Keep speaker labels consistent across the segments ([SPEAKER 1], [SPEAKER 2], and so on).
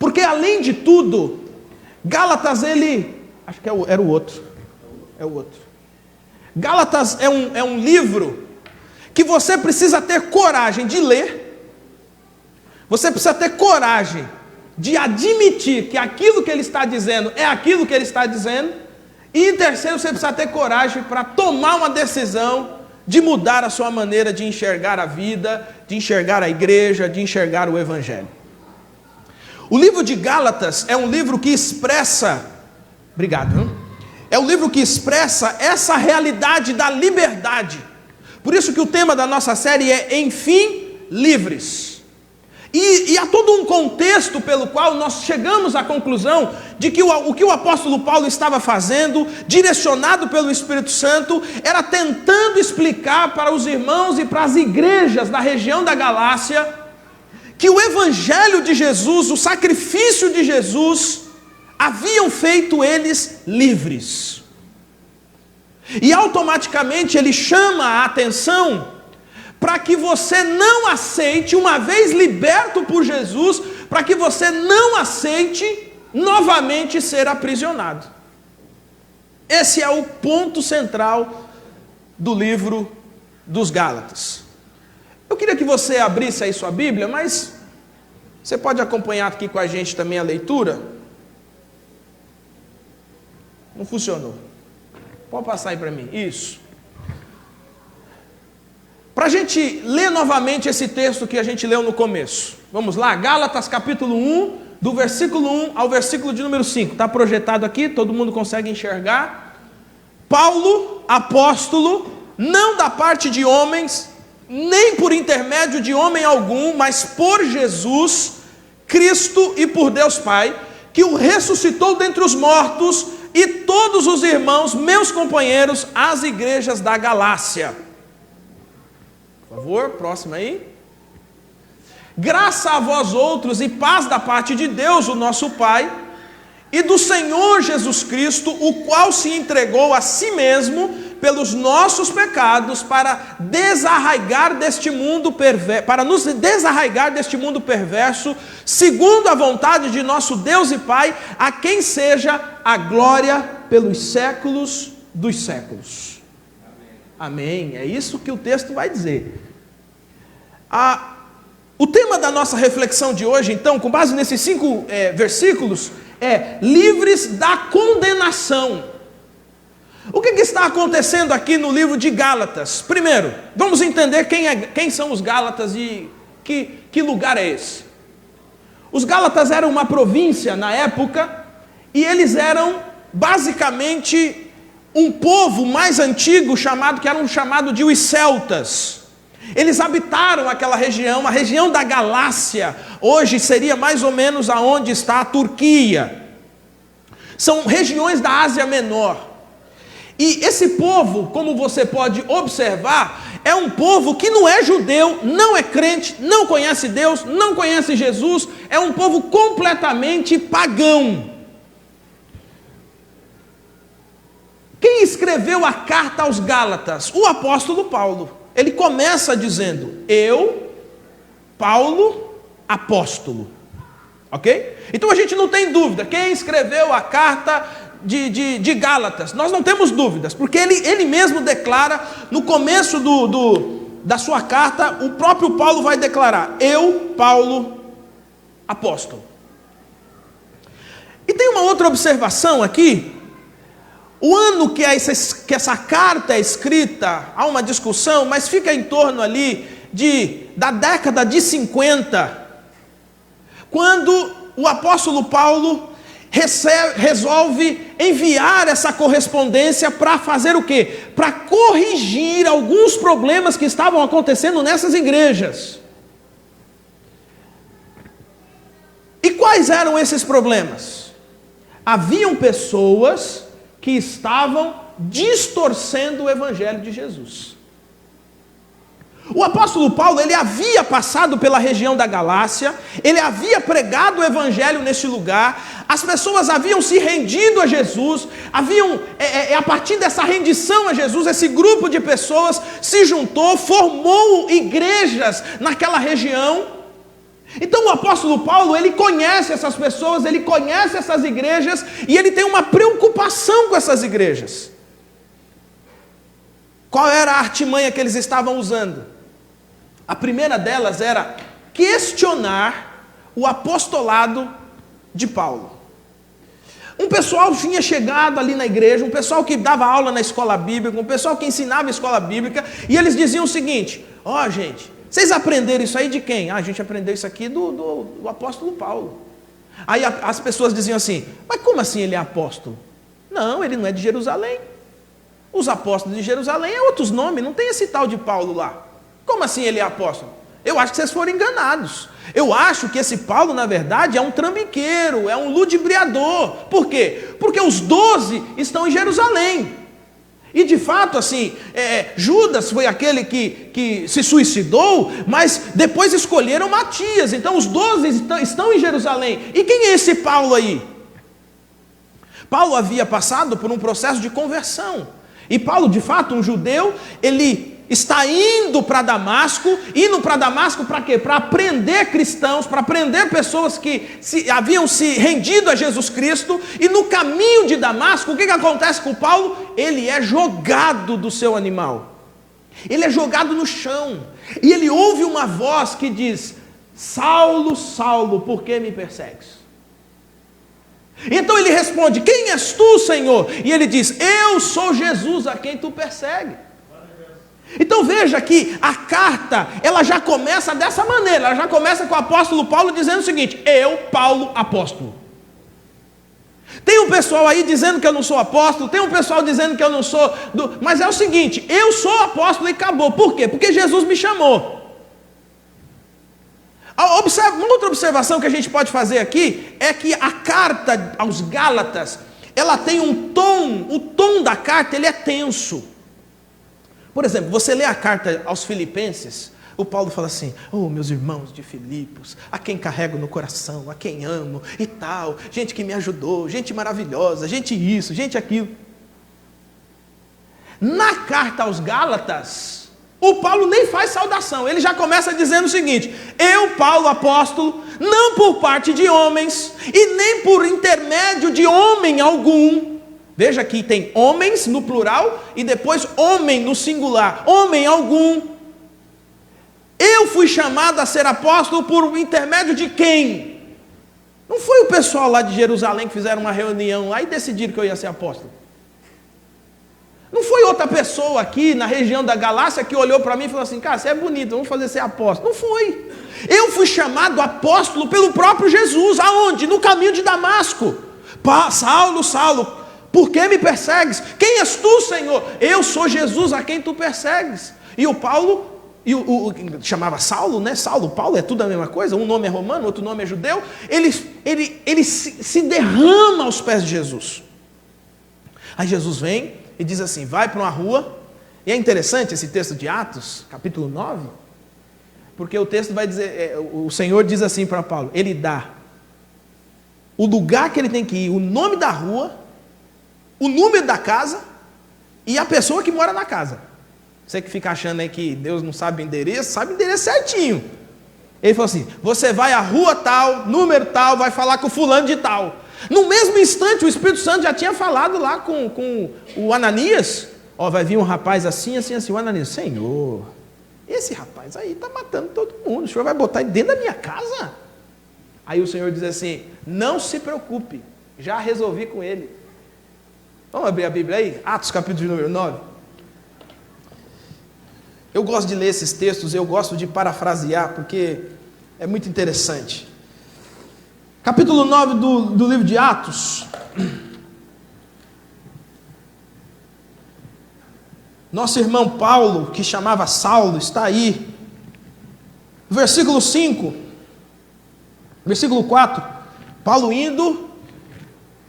[SPEAKER 1] Porque além de tudo, Gálatas acho que era o outro. É o outro. Gálatas é um livro que você precisa ter coragem de ler. Você precisa ter coragem de admitir que aquilo que ele está dizendo é aquilo que ele está dizendo. E em terceiro, você precisa ter coragem para tomar uma decisão de mudar a sua maneira de enxergar a vida, de enxergar a igreja, de enxergar o evangelho. O livro de Gálatas é um livro que expressa, é um livro que expressa essa realidade da liberdade. Por isso que o tema da nossa série é Enfim Livres. E há todo um contexto pelo qual nós chegamos à conclusão de que o que o apóstolo Paulo estava fazendo, direcionado pelo Espírito Santo, era tentando explicar para os irmãos e para as igrejas da região da Galácia, que o evangelho de Jesus, o sacrifício de Jesus, haviam feito eles livres. E automaticamente ele chama a atenção para que você não aceite, uma vez liberto por Jesus, para que você não aceite novamente ser aprisionado. Esse é o ponto central do livro dos Gálatas. Eu queria que você abrisse aí sua Bíblia, mas você pode acompanhar aqui com a gente também a leitura. Não funcionou. Pode passar aí para mim. Isso. Para a gente ler novamente esse texto que a gente leu no começo. Vamos lá, Gálatas capítulo 1, do versículo 1 ao versículo de número 5. Está projetado aqui, todo mundo consegue enxergar. Paulo, apóstolo, não da parte de homens, nem por intermédio de homem algum, mas por Jesus, Cristo e por Deus Pai, que o ressuscitou dentre os mortos, e todos os irmãos, meus companheiros, às igrejas da Galácia. Por favor, próximo aí. Graça a vós outros e paz da parte de Deus, o nosso Pai, e do Senhor Jesus Cristo, o qual se entregou a si mesmo pelos nossos pecados para desarraigar deste mundo perverso, para nos desarraigar deste mundo perverso, segundo a vontade de nosso Deus e Pai, a quem seja a glória pelos séculos dos séculos. Amém. É isso que o texto vai dizer. O tema da nossa reflexão de hoje, então, com base nesses 5 versículos, é livres da condenação. O que está acontecendo aqui no livro de Gálatas? Primeiro, vamos entender quem são os Gálatas e que lugar é esse. Os Gálatas eram uma província na época, e eles eram basicamente um povo mais antigo que era chamado de os celtas. Eles habitaram aquela região, a região da Galácia, hoje seria mais ou menos aonde está a Turquia. São regiões da Ásia Menor. E esse povo, como você pode observar, é um povo que não é judeu, não é crente, não conhece Deus, não conhece Jesus, é um povo completamente pagão. Quem escreveu a carta aos Gálatas? O apóstolo Paulo. Ele começa dizendo: eu, Paulo, apóstolo. Ok? Então a gente não tem dúvida. Quem escreveu a carta de Gálatas? Nós não temos dúvidas, porque ele mesmo declara, no começo da sua carta, o próprio Paulo vai declarar: eu, Paulo, apóstolo. E tem uma outra observação aqui. O ano que essa carta é escrita, há uma discussão, mas fica em torno ali da década de 50, quando o apóstolo Paulo resolve enviar essa correspondência para fazer o quê? Para corrigir alguns problemas que estavam acontecendo nessas igrejas. E quais eram esses problemas? Haviam pessoas que estavam distorcendo o evangelho de Jesus. O apóstolo Paulo, ele havia passado pela região da Galácia, ele havia pregado o evangelho nesse lugar, as pessoas haviam se rendido a Jesus, a partir dessa rendição a Jesus, esse grupo de pessoas se juntou, formou igrejas naquela região, Então o apóstolo Paulo, ele conhece essas pessoas, ele conhece essas igrejas, e ele tem uma preocupação com essas igrejas. Qual era a artimanha que eles estavam usando? A primeira delas era questionar o apostolado de Paulo. Um pessoal tinha chegado ali na igreja, um pessoal que dava aula na escola bíblica, um pessoal que ensinava a escola bíblica, e eles diziam o seguinte: ó, gente, vocês aprenderam isso aí de quem? Ah, a gente aprendeu isso aqui do apóstolo Paulo. Aí as pessoas diziam assim: mas como assim ele é apóstolo? Não, ele não é de Jerusalém. Os apóstolos de Jerusalém é outros nomes, não tem esse tal de Paulo lá. Como assim ele é apóstolo? Eu acho que vocês foram enganados. Eu acho que esse Paulo, na verdade, é um trambiqueiro, é um ludibriador. Por quê? Porque os 12 estão em Jerusalém. E de fato, assim, Judas foi aquele que se suicidou, mas depois escolheram Matias. Então os 12 estão em Jerusalém. E quem é esse Paulo aí? Paulo havia passado por um processo de conversão. E Paulo, de fato, um judeu, ele está indo para Damasco para quê? Para aprender cristãos, para aprender pessoas que haviam se rendido a Jesus Cristo, e no caminho de Damasco, o que acontece com Paulo? Ele é jogado do seu animal, ele é jogado no chão, e ele ouve uma voz que diz: Saulo, Saulo, por que me persegues? Então ele responde: quem és tu, Senhor? E ele diz: eu sou Jesus a quem tu persegue. Então veja que a carta, ela já começa dessa maneira, ela já começa com o apóstolo Paulo dizendo o seguinte: eu, Paulo, apóstolo. Tem um pessoal aí dizendo que eu não sou apóstolo, tem um pessoal dizendo que eu não sou, mas é o seguinte: eu sou apóstolo e acabou. Por quê? Porque Jesus me chamou. Uma outra observação que a gente pode fazer aqui é que a carta aos Gálatas, ela tem um tom, o tom da carta ele é tenso. Por exemplo, você lê a carta aos Filipenses, o Paulo fala assim: oh, meus irmãos de Filipos, a quem carrego no coração, a quem amo e tal, gente que me ajudou, gente maravilhosa, gente isso, gente aquilo. Na carta aos Gálatas, o Paulo nem faz saudação, ele já começa dizendo o seguinte: eu, Paulo, apóstolo, não por parte de homens, e nem por intermédio de homem algum. Veja que tem homens no plural, e depois homem no singular, homem algum. Eu fui chamado a ser apóstolo por intermédio de quem? Não foi o pessoal lá de Jerusalém que fizeram uma reunião lá e decidiram que eu ia ser apóstolo. Não foi outra pessoa aqui na região da Galácia que olhou para mim e falou assim: cara, você é bonito, vamos fazer ser apóstolo. Não foi. Eu fui chamado apóstolo pelo próprio Jesus. Aonde? No caminho de Damasco. Saulo, Saulo, por que me persegues? Quem és tu, Senhor? Eu sou Jesus a quem tu persegues. E o Paulo, chamava Saulo, né? Saulo, Paulo, é tudo a mesma coisa. Um nome é romano, outro nome é judeu. Ele se derrama aos pés de Jesus. Aí Jesus vem e diz assim: vai para uma rua. E é interessante esse texto de Atos, capítulo 9, porque o texto vai dizer, o Senhor diz assim para Paulo, ele dá o lugar que ele tem que ir, o nome da rua, o número da casa e a pessoa que mora na casa. Você que fica achando aí que Deus não sabe o endereço, sabe o endereço certinho. Ele falou assim: você vai à rua tal, número tal, vai falar com fulano de tal. No mesmo instante, o Espírito Santo já tinha falado lá com o Ananias: ó, vai vir um rapaz assim, assim, assim. O Ananias: Senhor, esse rapaz aí está matando todo mundo, o Senhor vai botar ele dentro da minha casa? Aí o Senhor diz assim: não se preocupe, já resolvi com ele. Vamos abrir a Bíblia aí? Atos capítulo número 9. Eu gosto de ler esses textos, eu gosto de parafrasear, porque é muito interessante. Capítulo 9 do livro de Atos. Nosso irmão Paulo, que chamava Saulo, está aí. Versículo 5. Versículo 4. Paulo indo,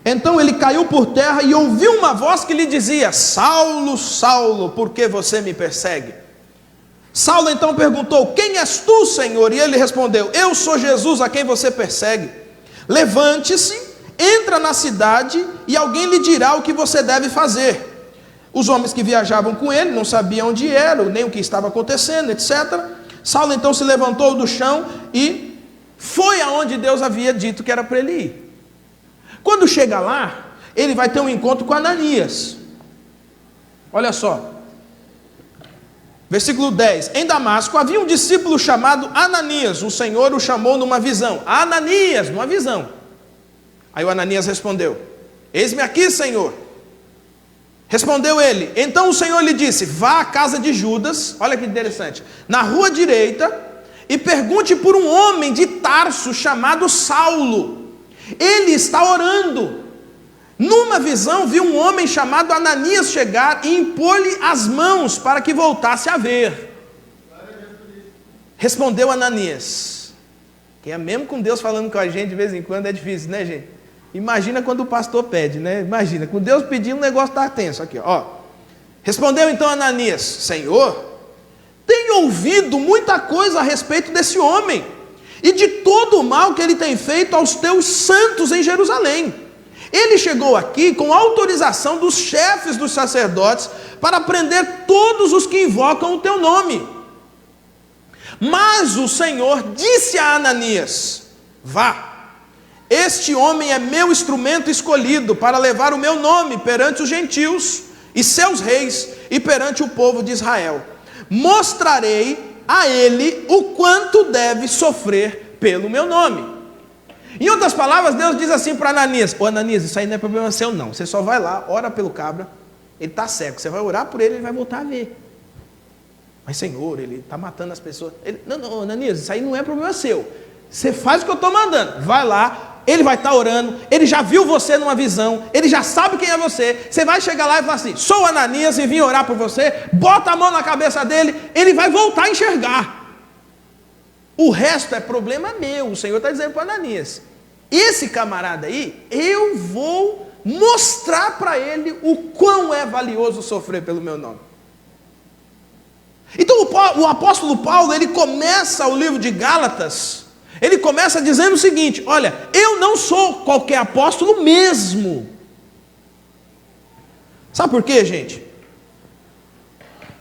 [SPEAKER 1] então ele caiu por terra e ouviu uma voz que lhe dizia: Saulo, Saulo, por que você me persegue? Saulo então perguntou: quem és tu, Senhor? E ele respondeu: eu sou Jesus a quem você persegue. Levante-se, entra na cidade e alguém lhe dirá o que você deve fazer. Os homens que viajavam com ele não sabiam onde era, nem o que estava acontecendo, etc. Saulo então se levantou do chão e foi aonde Deus havia dito que era para ele ir. Quando chega lá, ele vai ter um encontro com Ananias. Olha só. Versículo 10. Em Damasco havia um discípulo chamado Ananias. O Senhor o chamou numa visão. Ananias, numa visão. Aí o Ananias respondeu: eis-me aqui, Senhor. Respondeu ele. Então o Senhor lhe disse: vá à casa de Judas, olha que interessante, na rua direita, e pergunte por um homem de Tarso chamado Saulo. Ele está orando. Numa visão viu um homem chamado Ananias chegar e impor-lhe as mãos para que voltasse a ver. Respondeu Ananias. Que é mesmo com Deus falando com a gente de vez em quando é difícil, né, gente? Imagina quando o pastor pede, né? Imagina, com Deus pedindo o negócio está tenso aqui, ó. Respondeu então Ananias: Senhor, tenho ouvido muita coisa a respeito desse homem e de todo o mal que ele tem feito aos teus santos em Jerusalém. Ele chegou aqui com autorização dos chefes dos sacerdotes para prender todos os que invocam o teu nome. Mas o Senhor disse a Ananias: vá, este homem é meu instrumento escolhido para levar o meu nome perante os gentios e seus reis e perante o povo de Israel. Mostrarei a ele o quanto deve sofrer pelo meu nome. Em outras palavras, Deus diz assim para Ananias: ô Ananias, isso aí não é problema seu não, você só vai lá, ora pelo cabra, ele está cego, você vai orar por ele, ele vai voltar a ver. Mas Senhor, ele está matando as pessoas. Não, Ananias, isso aí não é problema seu, você faz o que eu estou mandando, vai lá, ele vai estar orando, ele já viu você numa visão, ele já sabe quem é você, você vai chegar lá e falar assim: sou Ananias e vim orar por você, bota a mão na cabeça dele, ele vai voltar a enxergar. O resto é problema meu. O Senhor está dizendo para Ananias: esse camarada aí, eu vou mostrar para ele o quão é valioso sofrer pelo meu nome. Então o apóstolo Paulo, ele começa o livro de Gálatas, ele começa dizendo o seguinte: olha, eu não sou qualquer apóstolo mesmo. Sabe por quê, gente?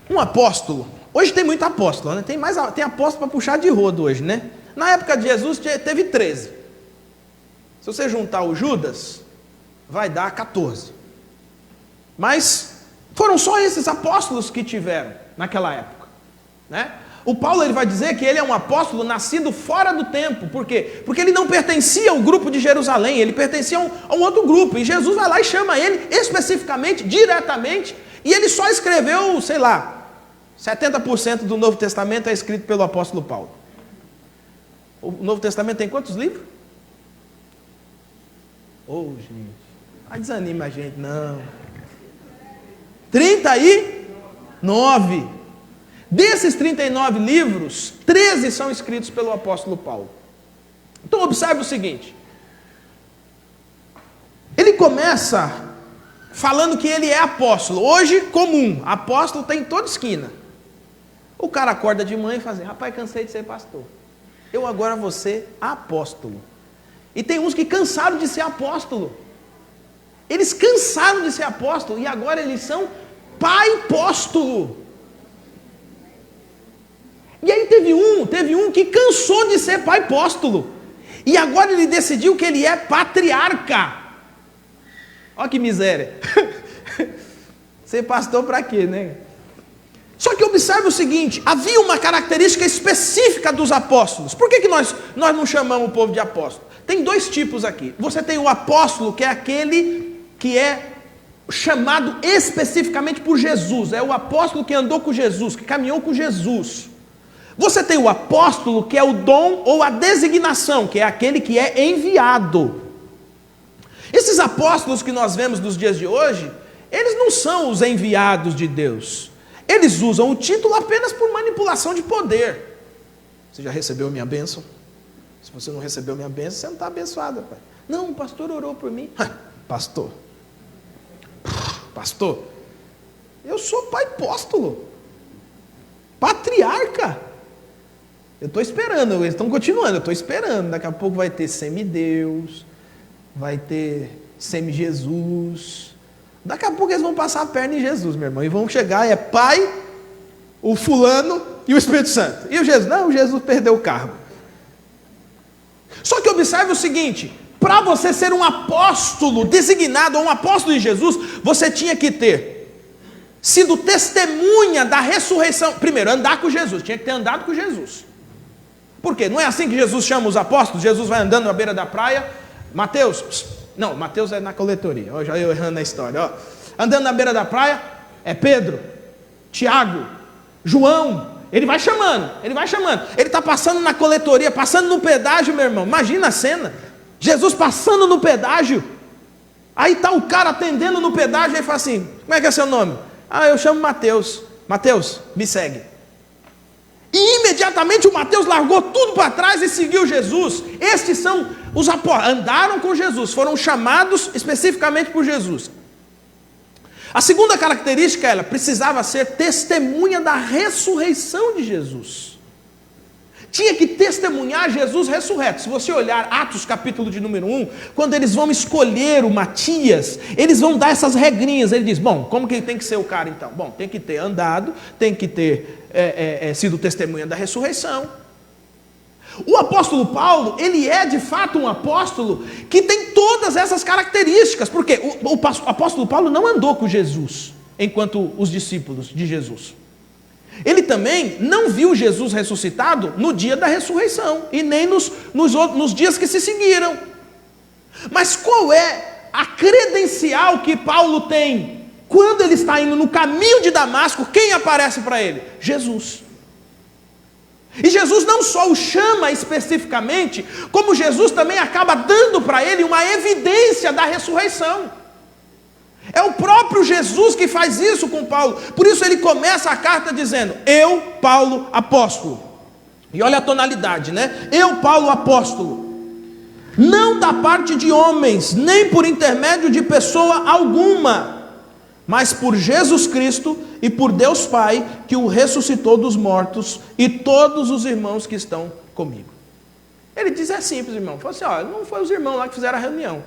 [SPEAKER 1] Um apóstolo, hoje tem muito apóstolo, né? Tem apóstolo para puxar de rodo hoje, né? Na época de Jesus teve 13. Se você juntar o Judas, vai dar 14. Mas foram só esses apóstolos que tiveram naquela época, né? O Paulo, ele vai dizer que ele é um apóstolo nascido fora do tempo. Por quê? Porque ele não pertencia ao grupo de Jerusalém, ele pertencia a um outro grupo. E Jesus vai lá e chama ele especificamente, diretamente, e ele só escreveu, sei lá, 70% do Novo Testamento é escrito pelo apóstolo Paulo. O Novo Testamento tem quantos livros? Oh, gente, não desanima a gente, não. 39. Desses 39 livros, 13 são escritos pelo apóstolo Paulo. Então observe o seguinte: ele começa falando que ele é apóstolo. Hoje, comum, apóstolo tem em toda esquina. O cara acorda de manhã e fala assim: rapaz, cansei de ser pastor, eu agora vou ser apóstolo. E tem uns que cansaram de ser apóstolo. Eles cansaram de ser apóstolo e agora eles são pai-póstolo. E aí teve um que cansou de ser pai-póstolo e agora ele decidiu que ele é patriarca. Olha que miséria. Ser pastor para quê, né? Só que observe o seguinte: havia uma característica específica dos apóstolos. Por que nós não chamamos o povo de apóstolo? Tem dois tipos aqui. Você tem o apóstolo, que é aquele que é chamado especificamente por Jesus. É o apóstolo que andou com Jesus, que caminhou com Jesus. Você tem o apóstolo, que é o dom ou a designação, que é aquele que é enviado. Esses apóstolos que nós vemos nos dias de hoje, eles não são os enviados de Deus. Eles usam o título apenas por manipulação de poder. Você já recebeu a minha bênção? Se você não recebeu a minha bênção, você não está abençoado, pai. Não, o pastor orou por mim. Pastor, eu sou pai apóstolo, patriarca. Eu estou esperando, eles estão continuando, eu estou esperando. Daqui a pouco vai ter semideus, vai ter semi-Jesus. Daqui a pouco eles vão passar a perna em Jesus, meu irmão, e vão chegar, é pai, o fulano e o Espírito Santo. E o Jesus? Não, o Jesus perdeu o cargo. Só que observe o seguinte: para você ser um apóstolo designado, ou um apóstolo de Jesus, você tinha que ter sido testemunha da ressurreição. Primeiro, andar com Jesus, tinha que ter andado com Jesus. Por quê? Não é assim que Jesus chama os apóstolos? Jesus vai andando na beira da praia, Mateus, não, Mateus é na coletoria, já eu errando na história, ó. Andando na beira da praia, é Pedro, Tiago, João, ele vai chamando, ele está passando na coletoria, passando no pedágio, meu irmão, imagina a cena, Jesus passando no pedágio, aí está o cara atendendo no pedágio, e fala assim, como é que é seu nome? Ah, eu chamo Mateus. Mateus, me segue. E imediatamente o Mateus largou tudo para trás e seguiu Jesus. Estes são os apóstolos, andaram com Jesus, foram chamados especificamente por Jesus. A segunda característica, ela precisava ser testemunha da ressurreição de Jesus. Tinha que testemunhar Jesus ressurreto. Se você olhar Atos capítulo de número 1, quando eles vão escolher o Matias, eles vão dar essas regrinhas. Ele diz, bom, como que tem que ser o cara então? Bom, tem que ter andado, tem que ter sido testemunha da ressurreição. O apóstolo Paulo, ele é de fato um apóstolo que tem todas essas características, porque o apóstolo Paulo não andou com Jesus, enquanto os discípulos de Jesus. Ele também não viu Jesus ressuscitado no dia da ressurreição, e nem nos dias que se seguiram. Mas qual é a credencial que Paulo tem? Quando ele está indo no caminho de Damasco, quem aparece para ele? Jesus. E Jesus não só o chama especificamente, como Jesus também acaba dando para ele uma evidência da ressurreição. É o próprio Jesus que faz isso com Paulo. Por isso ele começa a carta dizendo, eu, Paulo, apóstolo. E olha a tonalidade, né? Eu, Paulo, apóstolo. Não da parte de homens, nem por intermédio de pessoa alguma, mas por Jesus Cristo e por Deus Pai, que o ressuscitou dos mortos, e todos os irmãos que estão comigo. Ele diz, é simples, irmão. Falou assim, ó, não foi os irmãos lá que fizeram a reunião.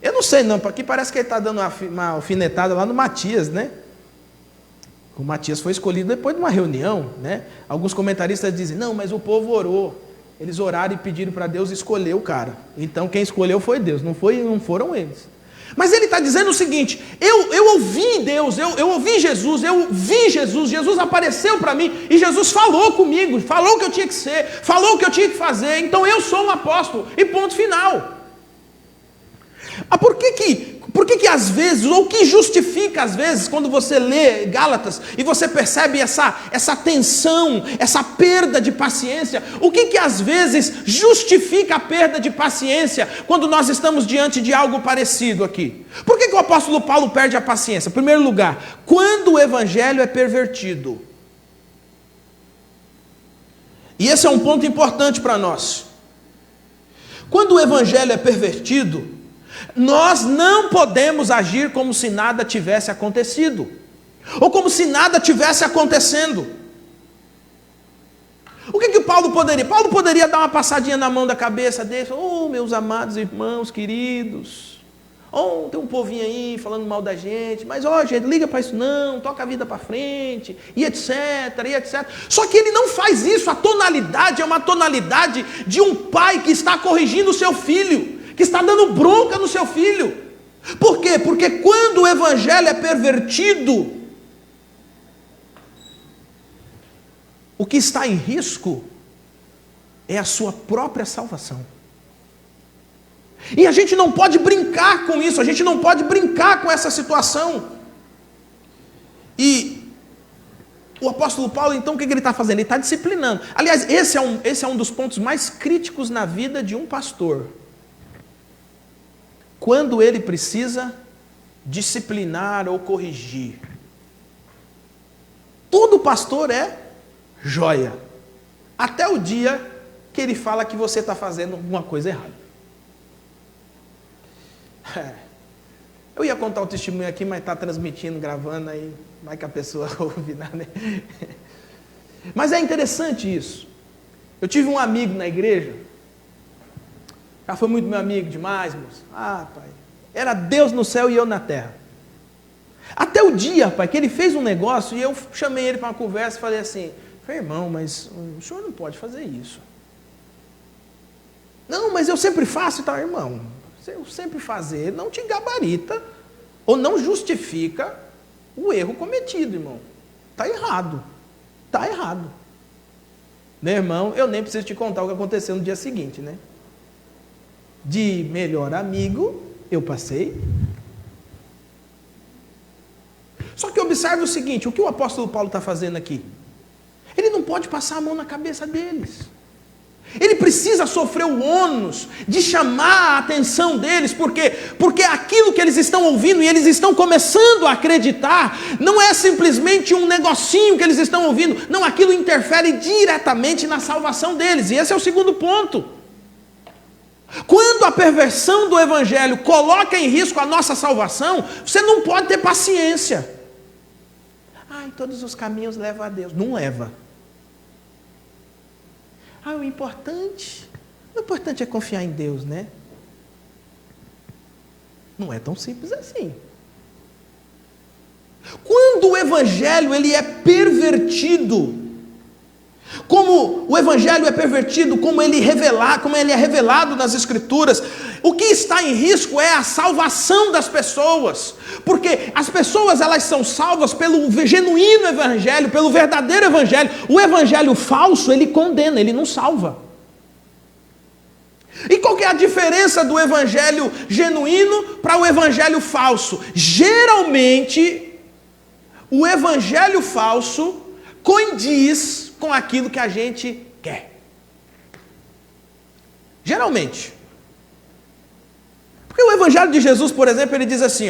[SPEAKER 1] Eu não sei não, porque parece que ele está dando uma alfinetada lá no Matias, né? O Matias foi escolhido depois de uma reunião, né? Alguns comentaristas dizem, não, mas o povo orou. Eles oraram e pediram para Deus escolher o cara. Então quem escolheu foi Deus, não foram eles. Mas ele está dizendo o seguinte, eu ouvi Deus, eu ouvi Jesus, eu vi Jesus, Jesus apareceu para mim, e Jesus falou comigo, falou o que eu tinha que ser, falou o que eu tinha que fazer, então eu sou um apóstolo, e ponto final. Por que às vezes, ou o que justifica às vezes, quando você lê Gálatas, e você percebe essa tensão, essa perda de paciência, o que às vezes justifica a perda de paciência, quando nós estamos diante de algo parecido aqui? Por que o apóstolo Paulo perde a paciência? Em primeiro lugar, quando o evangelho é pervertido. E esse é um ponto importante para nós. Quando o evangelho é pervertido, nós não podemos agir como se nada tivesse acontecido, ou como se nada tivesse acontecendo. O que o Paulo poderia? Paulo poderia dar uma passadinha na mão da cabeça dele, oh, meus amados irmãos queridos, oh, tem um povinho aí falando mal da gente, mas ó, gente, liga para isso não, toca a vida para frente, e etc, e etc. Só que ele não faz isso, a tonalidade é uma tonalidade de um pai que está corrigindo o seu filho, que está dando bronca no seu filho. Por quê? Porque quando o evangelho é pervertido, o que está em risco é a sua própria salvação. E a gente não pode brincar com isso, a gente não pode brincar com essa situação. E o apóstolo Paulo, então, o que ele está fazendo? Ele está disciplinando. Aliás, esse é um dos pontos mais críticos na vida de um pastor. Quando ele precisa disciplinar ou corrigir. Todo pastor é joia, até o dia que ele fala que você está fazendo alguma coisa errada. Eu ia contar o testemunho aqui, mas está transmitindo, gravando, aí vai que a pessoa ouve, né? Mas é interessante isso. Eu tive um amigo na igreja, já foi muito meu amigo demais, moço. Ah, pai, era Deus no céu e eu na terra. Até o dia, pai, que ele fez um negócio e eu chamei ele para uma conversa e falei assim, irmão, mas o senhor não pode fazer isso. Não, mas eu sempre faço e tal. Irmão, eu sempre fazer não te gabarita ou não justifica o erro cometido, irmão. Está errado. Está errado. Meu irmão, eu nem preciso te contar o que aconteceu no dia seguinte, né? De melhor amigo, eu passei. Só que observe o seguinte, o que o apóstolo Paulo está fazendo aqui? Ele não pode passar a mão na cabeça deles. Ele precisa sofrer o ônus de chamar a atenção deles, porque aquilo que eles estão ouvindo e eles estão começando a acreditar, não é simplesmente um negocinho que eles estão ouvindo, não, aquilo interfere diretamente na salvação deles, e esse é o segundo ponto. Quando a perversão do evangelho coloca em risco a nossa salvação, você não pode ter paciência. Ai, todos os caminhos levam a Deus. Não leva. O importante é confiar em Deus, né? Não é tão simples assim. Quando o evangelho ele é pervertido, como o evangelho é pervertido, como ele é revelado nas escrituras, o que está em risco é a salvação das pessoas, porque as pessoas elas são salvas pelo genuíno evangelho, pelo verdadeiro evangelho. O evangelho falso ele condena, ele não salva. E qual que é a diferença do evangelho genuíno para o evangelho falso? Geralmente o evangelho falso condiz com aquilo que a gente quer. Geralmente. Porque o evangelho de Jesus, por exemplo, ele diz assim,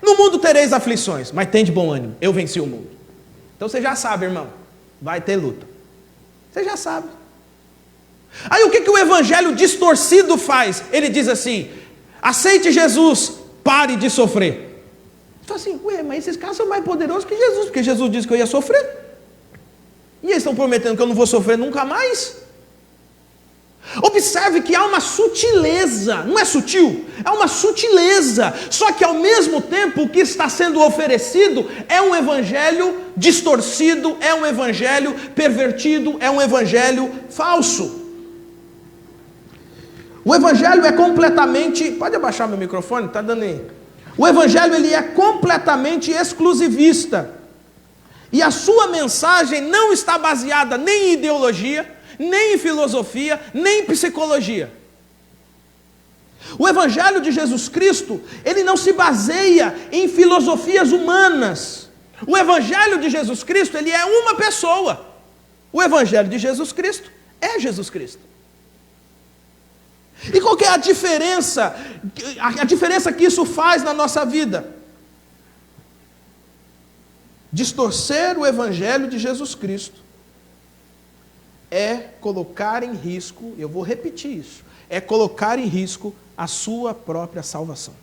[SPEAKER 1] no mundo tereis aflições, mas tem de bom ânimo, eu venci o mundo. Então você já sabe, irmão, vai ter luta. Você já sabe. Aí o que o evangelho distorcido faz? Ele diz assim, aceite Jesus, pare de sofrer. Você fala assim, mas esses caras são mais poderosos que Jesus, porque Jesus disse que eu ia sofrer. E eles estão prometendo que eu não vou sofrer nunca mais? Observe que há uma sutileza, não é sutil? É uma sutileza, só que ao mesmo tempo o que está sendo oferecido é um evangelho distorcido, é um evangelho pervertido, é um evangelho falso. O evangelho é completamente, pode abaixar meu microfone, está dando aí. O evangelho ele é completamente exclusivista. E a sua mensagem não está baseada nem em ideologia, nem em filosofia, nem em psicologia. O evangelho de Jesus Cristo, ele não se baseia em filosofias humanas. O evangelho de Jesus Cristo, ele é uma pessoa. O evangelho de Jesus Cristo é Jesus Cristo. E qual que é a diferença? A diferença que isso faz na nossa vida? Distorcer o evangelho de Jesus Cristo é colocar em risco, eu vou repetir isso, é colocar em risco a sua própria salvação.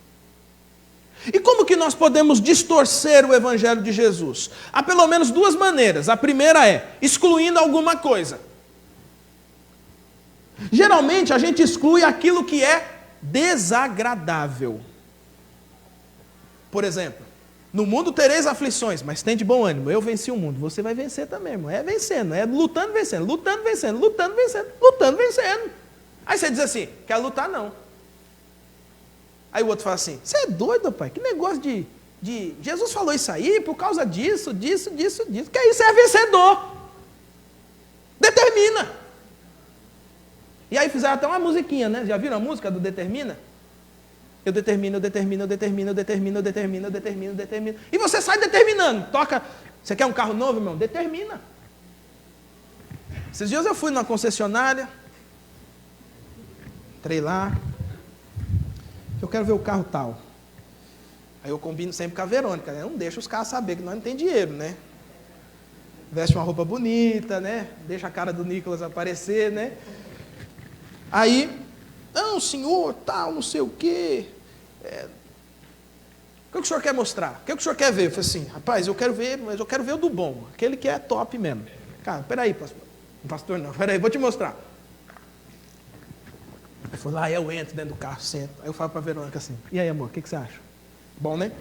[SPEAKER 1] E como que nós podemos distorcer o evangelho de Jesus? Há pelo menos duas maneiras. A primeira é excluindo alguma coisa. Geralmente a gente exclui aquilo que é desagradável. Por exemplo, no mundo tereis aflições, mas tem de bom ânimo, eu venci o mundo, você vai vencer também, irmão. É vencendo, é lutando, vencendo, lutando, vencendo, lutando, vencendo, lutando, vencendo. Aí você diz assim, quer lutar não. Aí o outro fala assim, você é doido, pai? Que negócio de... Jesus falou isso aí por causa disso. Que aí você é vencedor. Determina. E aí fizeram até uma musiquinha, né? Já viram a música do Determina? Eu determino. E você sai determinando. Toca. Você quer um carro novo, irmão? Determina. Esses dias eu fui numa concessionária. Entrei lá. Eu quero ver o carro tal. Aí eu combino sempre com a Verônica, né? Não deixa os caras saber que nós não tem dinheiro, né? Veste uma roupa bonita, né? Deixa a cara do Nicolas aparecer, né? Aí, não, senhor, tal, não sei o quê. O que o senhor quer mostrar? O que o senhor quer ver? Eu falei assim, rapaz, eu quero ver, mas eu quero ver o do bom, aquele que é top mesmo. Cara, peraí, pastor não, peraí, vou te mostrar. Aí foi lá, eu entro dentro do carro, sento. Aí eu falo para a Verônica assim, e aí, amor, o que você acha? Bom, né?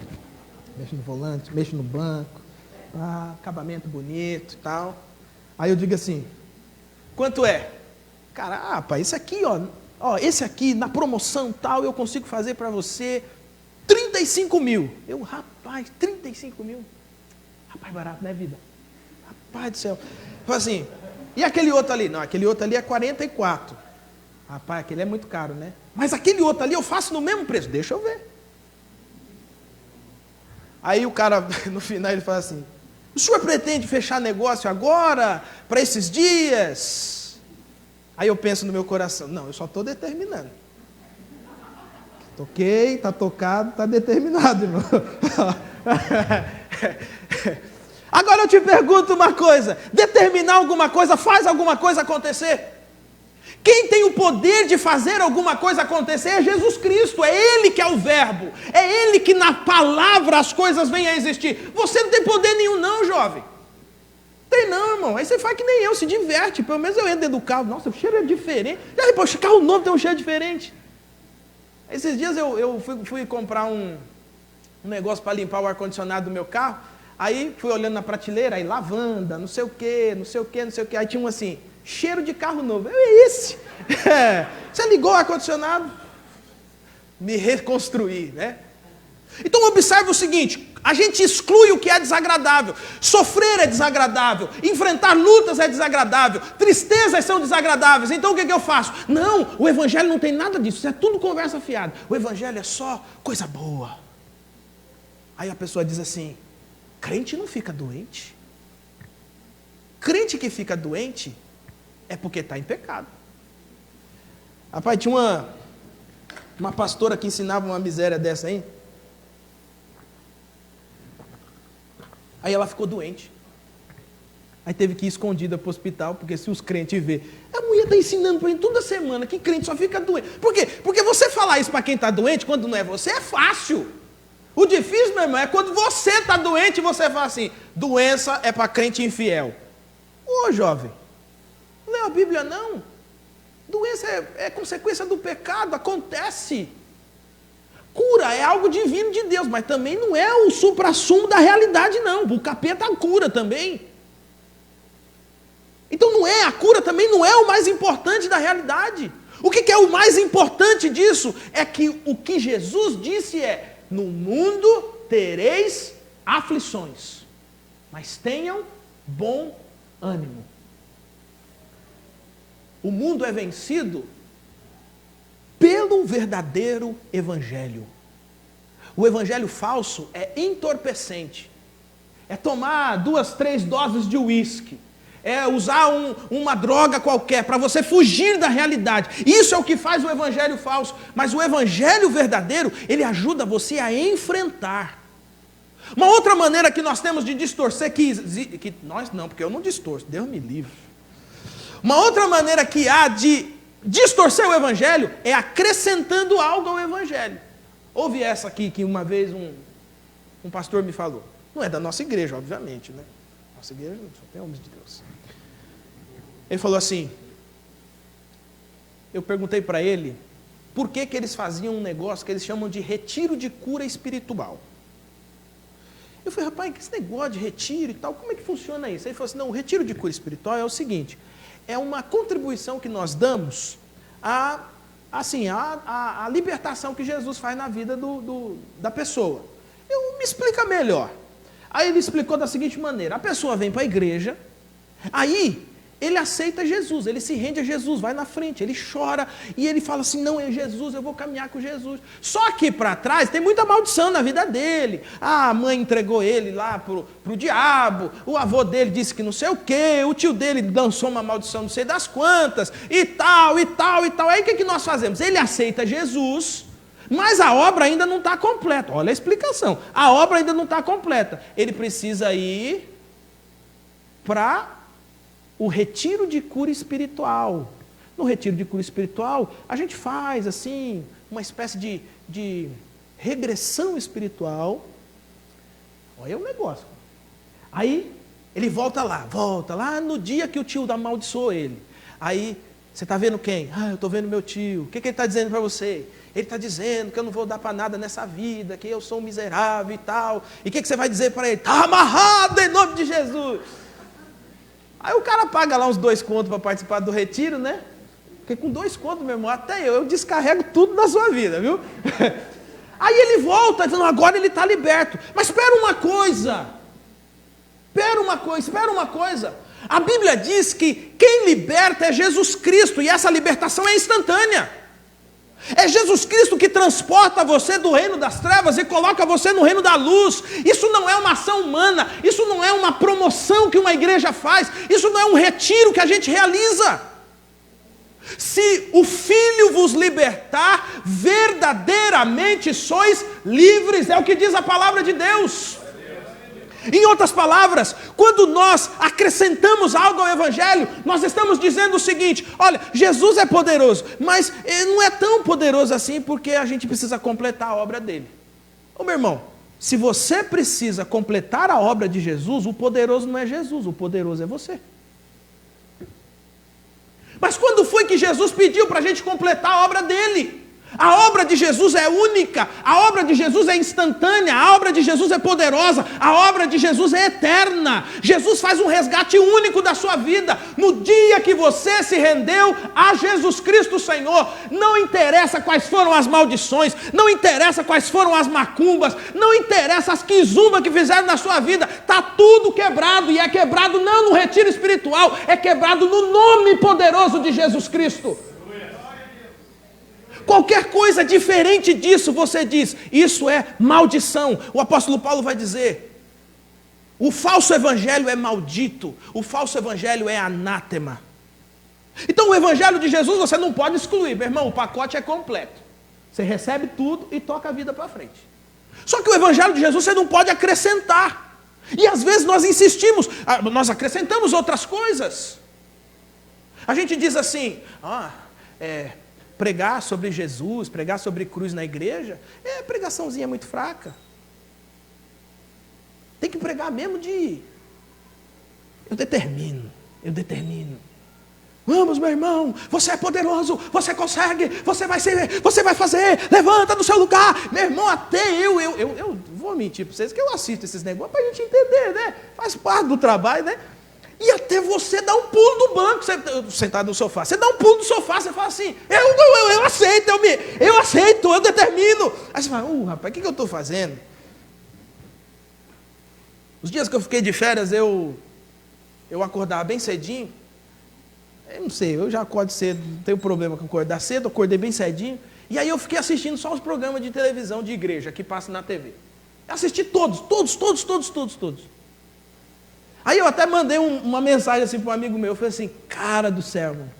[SPEAKER 1] Mexo no volante, mexo no banco, acabamento bonito e tal. Aí eu digo assim, quanto é? Cara, rapaz, esse aqui, esse aqui, na promoção tal, eu consigo fazer para você 35 mil. Eu, rapaz, 35 mil? Rapaz, barato, né, vida? Rapaz do céu. Falei assim, e aquele outro ali? Não, aquele outro ali é 44. Rapaz, aquele é muito caro, né? Mas aquele outro ali eu faço no mesmo preço. Deixa eu ver. Aí o cara, no final, ele fala assim, o senhor pretende fechar negócio agora, para esses dias? Aí eu penso no meu coração, não, eu só estou determinando. Toquei, está tocado, está determinado, irmão. Agora eu te pergunto uma coisa, determinar alguma coisa, faz alguma coisa acontecer? Quem tem o poder de fazer alguma coisa acontecer é Jesus Cristo, é Ele que é o verbo, é Ele que na palavra as coisas vêm a existir. Você não tem poder nenhum não, jovem. Tem não, irmão. Aí você faz que nem eu, se diverte. Pelo menos eu entro dentro do carro, nossa, o cheiro é diferente. Já, poxa, carro novo tem um cheiro diferente. Esses dias eu fui comprar um negócio para limpar o ar-condicionado do meu carro, aí fui olhando na prateleira, aí lavanda, não sei o que, não sei o que, não sei o que, aí tinha um assim, cheiro de carro novo. É esse. Você ligou o ar-condicionado? Me reconstruir, né? Então observe o seguinte, a gente exclui o que é desagradável. Sofrer é desagradável, enfrentar lutas é desagradável, tristezas são desagradáveis. Então o que eu faço? Não, o evangelho não tem nada disso, isso é tudo conversa fiada. O evangelho é só coisa boa. Aí a pessoa diz assim, crente não fica doente. Crente que fica doente é porque está em pecado. Rapaz, tinha uma pastora que ensinava uma miséria dessa aí. Aí ela ficou doente. Aí teve que ir escondida para o hospital, porque se os crentes verem, a mulher está ensinando para mim toda semana que crente só fica doente. Por quê? Porque você falar isso para quem está doente, quando não é você, é fácil. O difícil, meu irmão, é quando você está doente e você fala assim, doença é para crente infiel. Ô jovem, não leu a Bíblia não. Doença é consequência do pecado, acontece. Cura é algo divino de Deus, mas também não é o suprassumo da realidade não. O capeta cura também. Então não é, a cura também não é o mais importante da realidade. O que é o mais importante disso? É que o que Jesus disse é, no mundo tereis aflições, mas tenham bom ânimo. O mundo é vencido pelo verdadeiro evangelho. O evangelho falso é entorpecente. É tomar 2, 3 doses de uísque. É usar uma droga qualquer para você fugir da realidade. Isso é o que faz o evangelho falso. Mas o evangelho verdadeiro, ele ajuda você a enfrentar. Uma outra maneira que nós temos de distorcer, que nós não, porque eu não distorço, Deus me livre. Uma outra maneira que há de distorcer o evangelho é acrescentando algo ao evangelho. Houve essa aqui que uma vez um pastor me falou. Não é da nossa igreja, obviamente, né? Nossa igreja só tem homens de Deus. Ele falou assim, eu perguntei para ele, por que eles faziam um negócio que eles chamam de retiro de cura espiritual. Eu falei, rapaz, que esse negócio de retiro e tal, como é que funciona isso? Ele falou assim, não, o retiro de cura espiritual é o seguinte, é uma contribuição que nós damos à libertação que Jesus faz na vida da pessoa. Me explica melhor. Aí ele explicou da seguinte maneira, a pessoa vem para a igreja, aí ele aceita Jesus, ele se rende a Jesus, vai na frente, ele chora e ele fala assim, não, é Jesus, eu vou caminhar com Jesus. Só que para trás tem muita maldição na vida dele. A mãe entregou ele lá pro diabo, o avô dele disse que não sei o quê, o tio dele lançou uma maldição não sei das quantas, e tal, e tal, e tal. Aí o que nós fazemos? Ele aceita Jesus, mas a obra ainda não está completa. Olha a explicação, a obra ainda não está completa. Ele precisa ir para o retiro de cura espiritual. No retiro de cura espiritual, a gente faz assim, uma espécie de regressão espiritual. Olha o negócio. Aí, ele volta lá no dia que o tio amaldiçoou ele. Aí, você está vendo quem? Eu estou vendo meu tio. O que ele está dizendo para você? Ele está dizendo que eu não vou dar para nada nessa vida, que eu sou um miserável e tal. E o que você vai dizer para ele? Está amarrado em nome de Jesus. Aí o cara paga lá uns 2 contos para participar do retiro, né? Porque com 2 contos, meu irmão, até eu descarrego tudo da sua vida, viu? Aí ele volta, dizendo, agora ele está liberto. Mas espera uma coisa. Espera uma coisa. A Bíblia diz que quem liberta é Jesus Cristo, e essa libertação é instantânea. É Jesus Cristo que transporta você do reino das trevas e coloca você no reino da luz. Isso não é uma ação humana, isso não é uma promoção que uma igreja faz, isso não é um retiro que a gente realiza. Se o Filho vos libertar, verdadeiramente sois livres, é o que diz a palavra de Deus. Em outras palavras, quando nós acrescentamos algo ao Evangelho, nós estamos dizendo o seguinte: olha, Jesus é poderoso, mas ele não é tão poderoso assim, porque a gente precisa completar a obra dele. Ô meu irmão, se você precisa completar a obra de Jesus, o poderoso não é Jesus, o poderoso é você. Mas quando foi que Jesus pediu para a gente completar a obra dele? A obra de Jesus é única, a obra de Jesus é instantânea, a obra de Jesus é poderosa, a obra de Jesus é eterna. Jesus faz um resgate único da sua vida. No dia que você se rendeu a Jesus Cristo Senhor, não interessa quais foram as maldições, não interessa quais foram as macumbas, não interessa as quizumbas que fizeram na sua vida, está tudo quebrado, e é quebrado não no retiro espiritual, é quebrado no nome poderoso de Jesus Cristo. Qualquer coisa diferente disso, você diz, isso é maldição. O apóstolo Paulo vai dizer, o falso evangelho é maldito, o falso evangelho é anátema. Então o evangelho de Jesus você não pode excluir, meu irmão, o pacote é completo. Você recebe tudo e toca a vida para frente. Só que o evangelho de Jesus você não pode acrescentar. E às vezes nós insistimos, nós acrescentamos outras coisas. A gente diz assim, pregar sobre Jesus, pregar sobre cruz na igreja, pregaçãozinha muito fraca. Tem que pregar mesmo eu determino. Vamos, meu irmão, você é poderoso, você consegue, você vai fazer, levanta do seu lugar. Meu irmão, até eu vou mentir para vocês que eu assisto esses negócios para a gente entender, né? Faz parte do trabalho, né? E até você dá um pulo do banco, sentado no sofá. Você dá um pulo do sofá, você fala assim, eu aceito, eu determino. Aí você fala, rapaz, o que eu estou fazendo? Os dias que eu fiquei de férias, eu acordava bem cedinho. Eu não sei, eu já acordo cedo, não tenho problema com acordar cedo, acordei bem cedinho. E aí eu fiquei assistindo só os programas de televisão de igreja que passam na TV. Eu assisti todos. Aí eu até mandei uma mensagem assim para um amigo meu, eu falei assim, cara do céu, mano,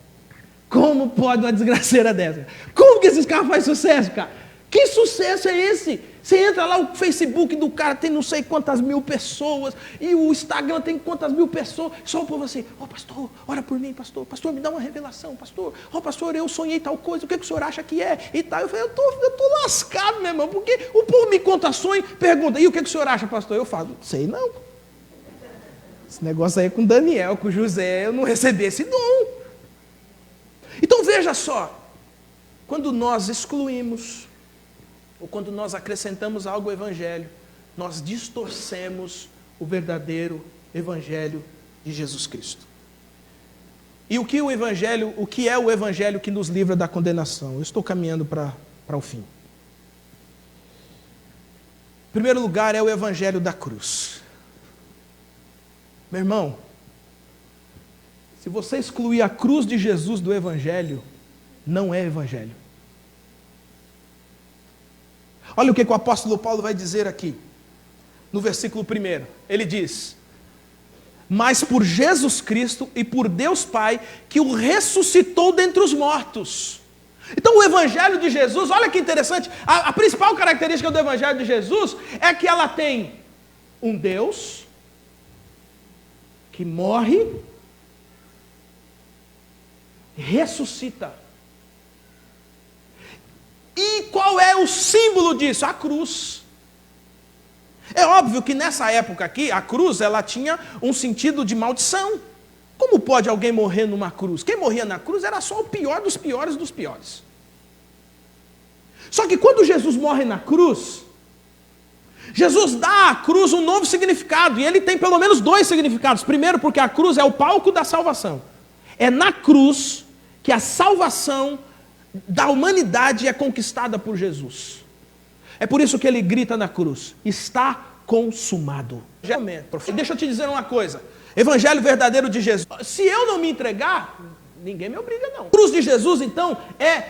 [SPEAKER 1] como pode uma desgraceira dessa? Como que esses caras fazem sucesso, cara? Que sucesso é esse? Você entra lá, o Facebook do cara tem não sei quantas mil pessoas, e o Instagram tem quantas mil pessoas, só o povo assim, pastor, ora por mim, pastor, me dá uma revelação, pastor, pastor, eu sonhei tal coisa, o que o senhor acha que é? E tal, eu falei, eu tô lascado, meu irmão, porque o povo me conta sonho, pergunta, e o que o senhor acha, pastor? Eu falo, sei não. Esse negócio aí é com Daniel, com José, eu não recebi esse dom. Então veja só, quando nós excluímos, ou quando nós acrescentamos algo ao Evangelho, nós distorcemos o verdadeiro Evangelho de Jesus Cristo. E o que é o Evangelho que nos livra da condenação? Eu estou caminhando para o fim. Em primeiro lugar é o Evangelho da cruz. Meu irmão, se você excluir a cruz de Jesus do Evangelho, não é Evangelho. Olha o que o apóstolo Paulo vai dizer aqui, no versículo 1. Ele diz, mas por Jesus Cristo e por Deus Pai, que o ressuscitou dentre os mortos. Então o Evangelho de Jesus, olha que interessante, a principal característica do Evangelho de Jesus é que ela tem um Deus que morre, ressuscita. E qual é o símbolo disso? A cruz. É óbvio que nessa época aqui, a cruz ela tinha um sentido de maldição. Como pode alguém morrer numa cruz? Quem morria na cruz era só o pior dos piores dos piores. Só que quando Jesus morre na cruz, Jesus dá à cruz um novo significado, e ele tem pelo menos 2 significados. Primeiro, porque a cruz é o palco da salvação. É na cruz que a salvação da humanidade é conquistada por Jesus. É por isso que ele grita na cruz: está consumado. Deixa eu te dizer uma coisa. Evangelho verdadeiro de Jesus. Se eu não me entregar, ninguém me obriga não. A cruz de Jesus, então,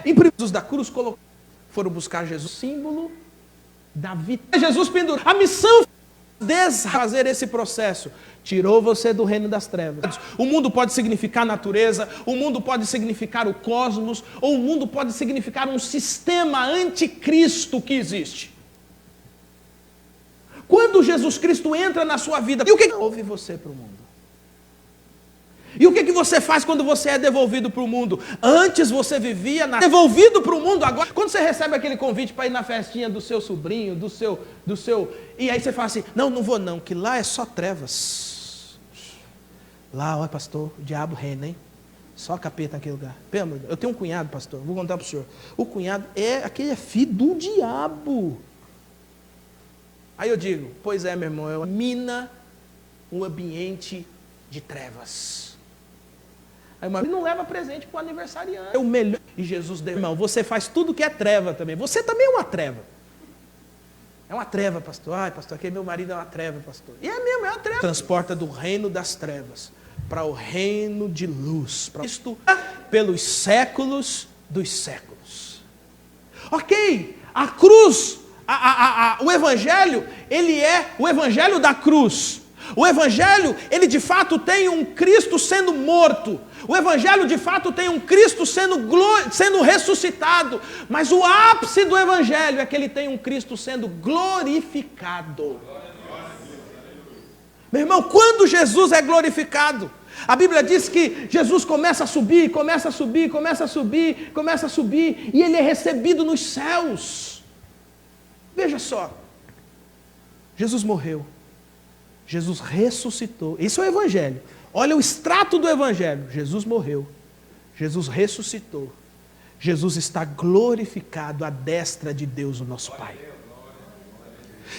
[SPEAKER 1] imprimidos da cruz, foram buscar Jesus, símbolo da vida. Jesus pendurou. A missão desfazer esse processo. Tirou você do reino das trevas. O mundo pode significar natureza, o mundo pode significar o cosmos, ou o mundo pode significar um sistema anticristo que existe. Quando Jesus Cristo entra na sua vida, e o que devolve você para o mundo? E o que você faz quando você é devolvido para o mundo? Antes você vivia devolvido para o mundo, agora, quando você recebe aquele convite para ir na festinha do seu sobrinho, do seu, e aí você fala assim: não vou não, que lá é só trevas. Lá, olha pastor, o diabo reina, hein? Só capeta naquele lugar. Eu tenho um cunhado, pastor, vou contar para o senhor. O cunhado aquele é filho do diabo. Aí eu digo: pois é, meu irmão, mina um ambiente de trevas. Aí ele não leva presente para o aniversariante. É o melhor. E Jesus deu, irmão, você faz tudo que é treva também. Você também é uma treva. É uma treva, pastor. Ai, pastor, aquele meu marido é uma treva, pastor. E é mesmo, é uma treva. Transporta do reino das trevas para o reino de luz. Para Cristo, pelos séculos dos séculos. Ok, a cruz, o evangelho, ele é o evangelho da cruz. O evangelho, ele de fato tem um Cristo sendo morto. O evangelho de fato tem um Cristo sendo ressuscitado. Mas o ápice do evangelho é que ele tem um Cristo sendo glorificado. Meu irmão, quando Jesus é glorificado, a Bíblia diz que Jesus começa a subir, e ele é recebido nos céus. Veja só, Jesus morreu. Jesus ressuscitou. Isso é o evangelho. Olha o extrato do evangelho. Jesus morreu. Jesus ressuscitou. Jesus está glorificado à destra de Deus, o nosso Pai.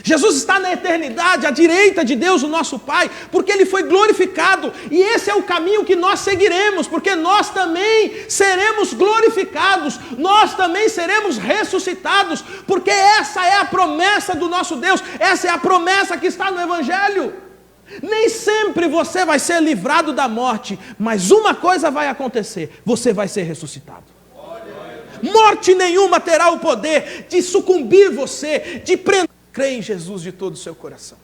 [SPEAKER 1] Jesus está na eternidade, à direita de Deus, o nosso Pai, porque Ele foi glorificado. E esse é o caminho que nós seguiremos, porque nós também seremos glorificados, nós também seremos ressuscitados, porque essa é a promessa do nosso Deus, essa é a promessa que está no Evangelho. Nem sempre você vai ser livrado da morte, mas uma coisa vai acontecer: você vai ser ressuscitado. Morte nenhuma terá o poder de sucumbir você, de prender. Crê em Jesus de todo o seu coração.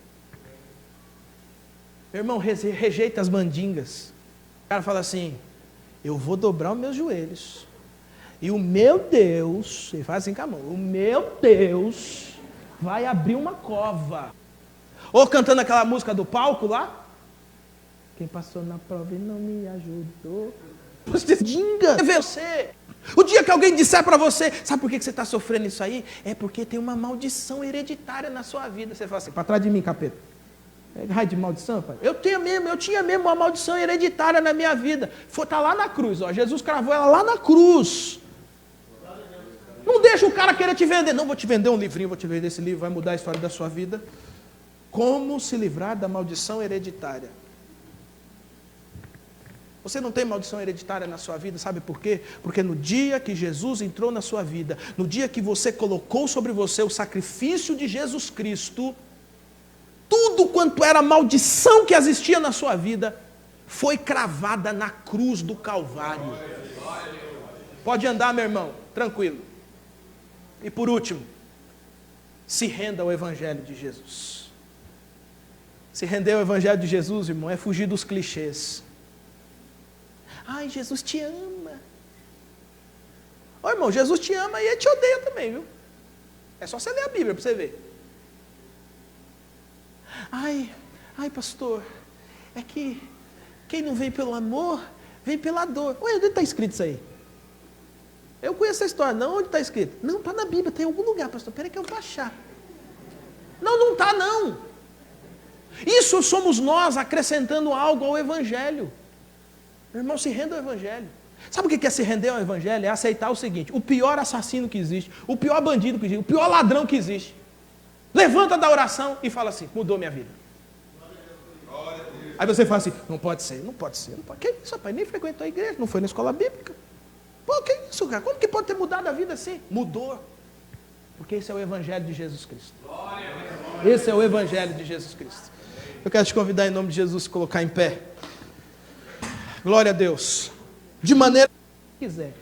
[SPEAKER 1] Meu irmão, rejeita as mandingas. O cara fala assim: eu vou dobrar os meus joelhos, e o meu Deus, ele faz assim com a mão, o meu Deus vai abrir uma cova. Ou cantando aquela música do palco lá: quem passou na prova e não me ajudou. Mandinga, é você. O dia que alguém disser para você: sabe por que você está sofrendo isso aí? É porque tem uma maldição hereditária na sua vida. Você fala assim: para trás de mim, capeta. Raio de maldição, pai. Eu tinha mesmo uma maldição hereditária na minha vida. Está lá na cruz, ó. Jesus cravou ela lá na cruz. Não deixa o cara querer te vender. Não, vou te vender um livrinho, vou te vender esse livro, vai mudar a história da sua vida. Como se livrar da maldição hereditária? Você não tem maldição hereditária na sua vida, sabe por quê? Porque no dia que Jesus entrou na sua vida, no dia que você colocou sobre você o sacrifício de Jesus Cristo, tudo quanto era maldição que existia na sua vida, foi cravada na cruz do Calvário. Pode andar, meu irmão, tranquilo. E por último, se renda ao Evangelho de Jesus. Se render ao Evangelho de Jesus, irmão, é fugir dos clichês. Ai, Jesus te ama. Ô, irmão, Jesus te ama e Ele te odeia também, viu? É só você ler a Bíblia para você ver. Ai, pastor, é que quem não vem pelo amor, vem pela dor. Ué, onde está escrito isso aí? Eu conheço a história, não, onde está escrito? Não, está na Bíblia, tem em algum lugar, pastor. Peraí que eu vou achar. Não está não. Isso somos nós acrescentando algo ao Evangelho. Meu irmão, se renda ao Evangelho. Sabe o que é se render ao Evangelho? É aceitar o seguinte: o pior assassino que existe, o pior bandido que existe, o pior ladrão que existe, levanta da oração e fala assim: mudou minha vida. Aí você fala assim: não pode ser. Que isso, rapaz? Nem frequentou a igreja, não foi na escola bíblica. Pô, que isso, cara? Como que pode ter mudado a vida assim? Mudou. Porque esse é o Evangelho de Jesus Cristo. Esse é o Evangelho de Jesus Cristo. Eu quero te convidar em nome de Jesus a colocar em pé. Glória a Deus. De maneira que quiser.